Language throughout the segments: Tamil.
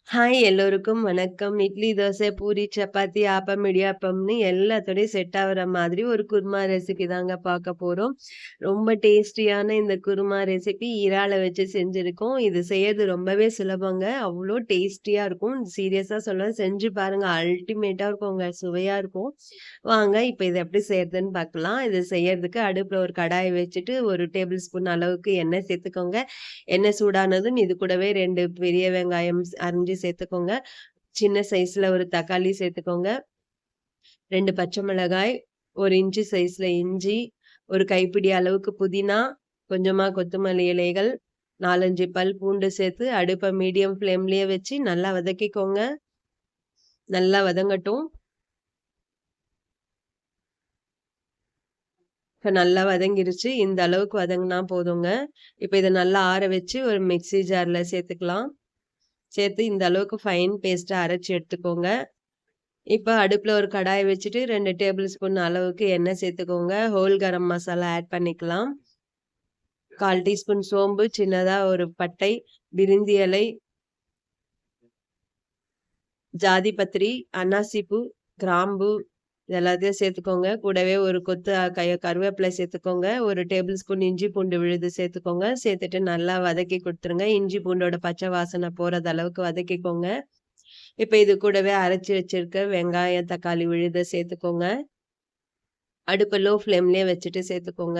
ஹாய் எல்லோருக்கும் வணக்கம். இட்லி, தோசை, பூரி, சப்பாத்தி, ஆப்பம், இடியாப்பம்ன்னு எல்லாத்தோடயும் செட் ஆகுற மாதிரி ஒரு குருமா ரெசிபி தாங்க பார்க்க போறோம். ரொம்ப டேஸ்டியான இந்த குருமா ரெசிபி இறால வச்சு செஞ்சிருக்கோம். இது செய்யறது ரொம்பவே சுலபங்க. அவ்ளோ டேஸ்டியா இருக்கும். சீரியஸா சொல்றேன் செஞ்சு பாருங்க. அல்டிமேட்டா இருக்குங்க. சுவையா இருக்கும். வாங்க இப்ப இத எப்படி செய்யறதுன்னு பார்க்கலாம். இது செய்யறதுக்கு அடுப்புல ஒரு கடாய் வச்சுட்டு 1 டேபிள் ஸ்பூன் அளவுக்கு எண்ணெய் சேர்த்துக்கோங்க. எண்ணெய் சூடானதும் இது கூடவே 2 பெரிய வெங்காயம் அரிஞ்சு சேர்த்துக்கோங்க. சின்ன சைஸ்ல ஒரு தக்காளி சேர்த்துக்கோங்க. 2 பச்சை மிளகாய், 1 இன்ச்சு சைஸ்ல இஞ்சி, ஒரு கைப்பிடி அளவுக்கு புதினா, கொஞ்சமா கொத்தமல்லி இலைகள், 4, 5 பல் பூண்டு சேர்த்து அடுப்ப மீடியம் ஃப்ளேம்லயே வச்சு நல்லா வதக்கிக்கோங்க. நல்லா வதங்கட்டும். இப்ப நல்லா வதங்கிருச்சு. இந்த அளவுக்கு வதங்குனா போதுங்க. இப்ப இத நல்லா ஆற வச்சு ஒரு மிக்ஸி ஜார்ல சேர்த்துக்கலாம். சேர்த்து இந்த அளவுக்கு ஃபைன் பேஸ்ட்டா அரைச்சு எடுத்துக்கோங்க. இப்ப அடுப்புல ஒரு கடாய் வச்சுட்டு 2 டேபிள் ஸ்பூன் அளவுக்கு எண்ணெய் சேர்த்துக்கோங்க. ஹோல் கரம் மசாலா ஆட் பண்ணிக்கலாம். 1/4 டீஸ்பூன் சோம்பு, சின்னதா ஒரு பட்டை, பிரிஞ்சி இலை, ஜாதிபத்திரி, அன்னாசிப்பூ, கிராம்பு இது எல்லாத்தையும் சேர்த்துக்கோங்க. கூடவே ஒரு கொத்து கருவேப்பிலை சேர்த்துக்கோங்க. 1 டேபிள் ஸ்பூன் இஞ்சி பூண்டு விழுது சேர்த்துக்கோங்க. சேர்த்துட்டு நல்லா வதக்கி குடுத்துருங்க. இஞ்சி பூண்டோட பச்சை வாசனை போறது அளவுக்கு வதக்கிக்கோங்க. இப்ப இது கூடவே அரைச்சு வச்சிருக்க வெங்காயம், தக்காளி விழுத சேர்த்துக்கோங்க. அடுப்ப லோ ஃப்ளேம்லயே வச்சுட்டு சேர்த்துக்கோங்க.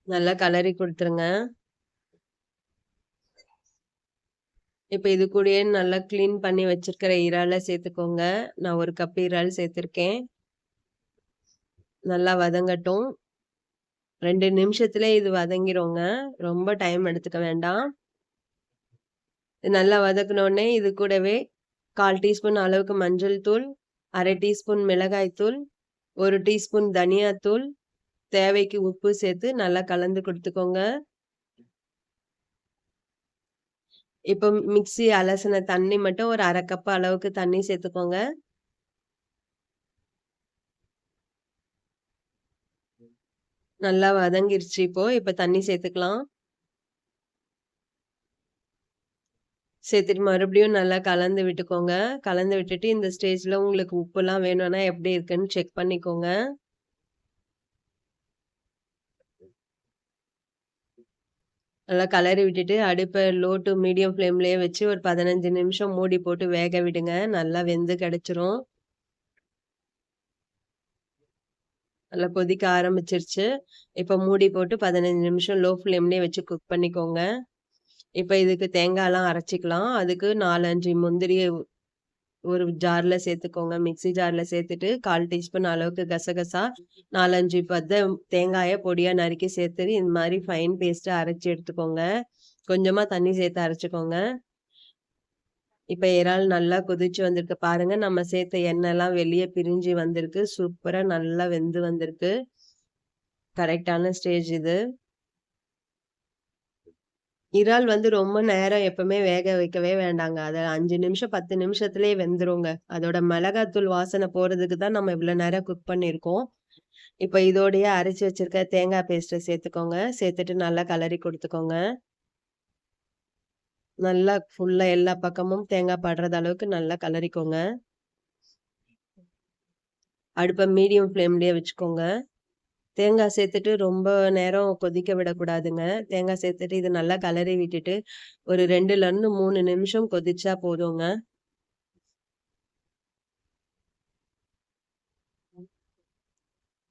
நல்லா கலரி குடுத்துருங்க. இப்ப இது கூடயே நல்லா கிளீன் பண்ணி வச்சிருக்கிற இறால சேர்த்துக்கோங்க. நான் 1 கப் இறால் சேர்த்திருக்கேன். நல்லா வதங்கட்டும். 2 நிமிஷத்திலே இது வதங்கிருங்க. ரொம்ப டைம் எடுத்துக்க வேண்டாம். நல்லா வதக்குனோனே இது கூடவே 1/4 டீஸ்பூன் அளவுக்கு மஞ்சள் தூள், 1/2 டீஸ்பூன் மிளகாய் தூள், 1 டீஸ்பூன் தனியா தூள், தேவைக்கு உப்பு சேர்த்து நல்லா கலந்து குடுத்துக்கோங்க. இப்போ மிக்ஸி அலசின தண்ணி மட்டும் ஒரு 1/2 கப் அளவுக்கு தண்ணி சேர்த்துக்கோங்க. நல்லா வதங்கிருச்சு இப்போ. இப்ப தண்ணி சேர்த்துக்கலாம். சேர்த்துட்டு மறுபடியும் நல்லா கலந்து விட்டுக்கோங்க. கலந்து விட்டுட்டு இந்த ஸ்டேஜ்ல உங்களுக்கு உப்புலாம் வேணும்னா எப்படி இருக்குன்னு செக் பண்ணிக்கோங்க. நல்லா கலரி விட்டுட்டு அடுப்ப லோ டூ மீடியம் ஃப்ளேம்லயே வச்சு ஒரு 15 நிமிஷம் மூடி போட்டு வேக விடுங்க. நல்லா வெந்து கிடைச்சிரும். நல்லா கொதிக்க ஆரம்பிச்சிருச்சு. இப்ப மூடி போட்டு 15 நிமிஷம் லோ ஃப்ளேம்லயே வச்சு குக் பண்ணிக்கோங்க. இப்ப இதுக்கு தேங்காய்லாம் அரைச்சுக்கலாம். அதுக்கு 4, 5 முந்திரிய ஒரு ஜார்ல சேர்த்துக்கோங்க. மிக்ஸி ஜார்ல சேர்த்துட்டு 1/4 டீஸ்பூன் அளவுக்கு கசகசா, 4, 5 தேங்காய பொடியா நறுக்கி சேர்த்து இந்த மாரி ஃபைன் பேஸ்ட்டா அரைச்சு எடுத்துக்கோங்க. கொஞ்சமா தண்ணி சேர்த்து அரைச்சுக்கோங்க. இப்ப இறால் நல்லா கொதிச்சு வந்திருக்கு பாருங்க. நம்ம சேர்த்த எண்ணெய்லாம் வெளிய பிரிஞ்சு வந்திருக்கு. சூப்பரா நல்லா வெந்து வந்திருக்கு. கரெக்ட்டான ஸ்டேஜ் இது. இறால் வந்து ரொம்ப நேரம் எப்பவுமே வேக வைக்கவே வேண்டாங்க. அத 5 நிமிஷம், 10 நிமிஷத்திலேயே வெந்துருங்க. அதோட மிளகாத்தூள் வாசனை போறதுக்கு தான் நம்ம இவ்ளோ நேரம் குக் பண்ணியிருக்கோம். இப்ப இதோடயே அரைச்சு வச்சிருக்க தேங்காய் பேஸ்ட்ட சேர்த்துக்கோங்க. சேர்த்துட்டு நல்லா கலரி குடுத்துக்கோங்க. நல்லா ஃபுல்லா எல்லா பக்கமும் தேங்காய் படுறது அளவுக்கு நல்லா கலரிக்கோங்க. அடுப்ப மீடியம் ஃப்ளேம்லயே வச்சுக்கோங்க. தேங்காய் சேர்த்துட்டு ரொம்ப நேரம் கொதிக்க விடக்கூடாதுங்க. தேங்காய் சேர்த்துட்டு இது நல்லா கலரி விட்டுட்டு, ஒரு 2லருந்து 3 நிமிஷம் கொதிச்சா போதுங்க.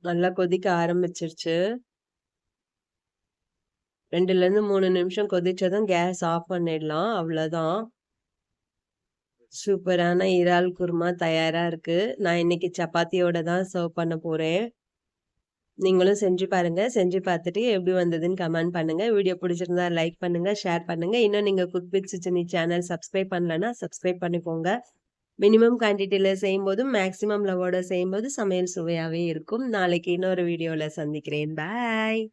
நல்லா கொதிக்க ஆரம்பிச்சிருச்சு. 2லருந்து 3 நிமிஷம் கொதிச்சதும் கேஸ் ஆஃப் பண்ணிடலாம். அவ்வளோதான். சூப்பரான இறால் குருமா தயாரா இருக்கு. நான் இன்னைக்கு சப்பாத்தியோட தான் சர்வ் பண்ண போறேன். நீங்களும் செஞ்சு பாருங்க. செஞ்சு பார்த்துட்டு எப்படி வந்ததுன்னு கமெண்ட் பண்ணுங்க. வீடியோ பிடிச்சிருந்தா லைக் பண்ணுங்க, ஷேர் பண்ணுங்க. இன்னும் நீங்க குக் வித் சுச்சினி சேனல் சப்ஸ்கிரைப் பண்ணலன்னா, சப்ஸ்கிரைப் பண்ணிக்கோங்க. மினிமம் குவான்டிட்டில செய்யும்போது, மேக்ஸிமம் லவோட செய்யும்போது சமையல் சுவையாவே இருக்கும். நாளைக்கு இன்னொரு வீடியோல சந்திக்கிறேன். பாய்.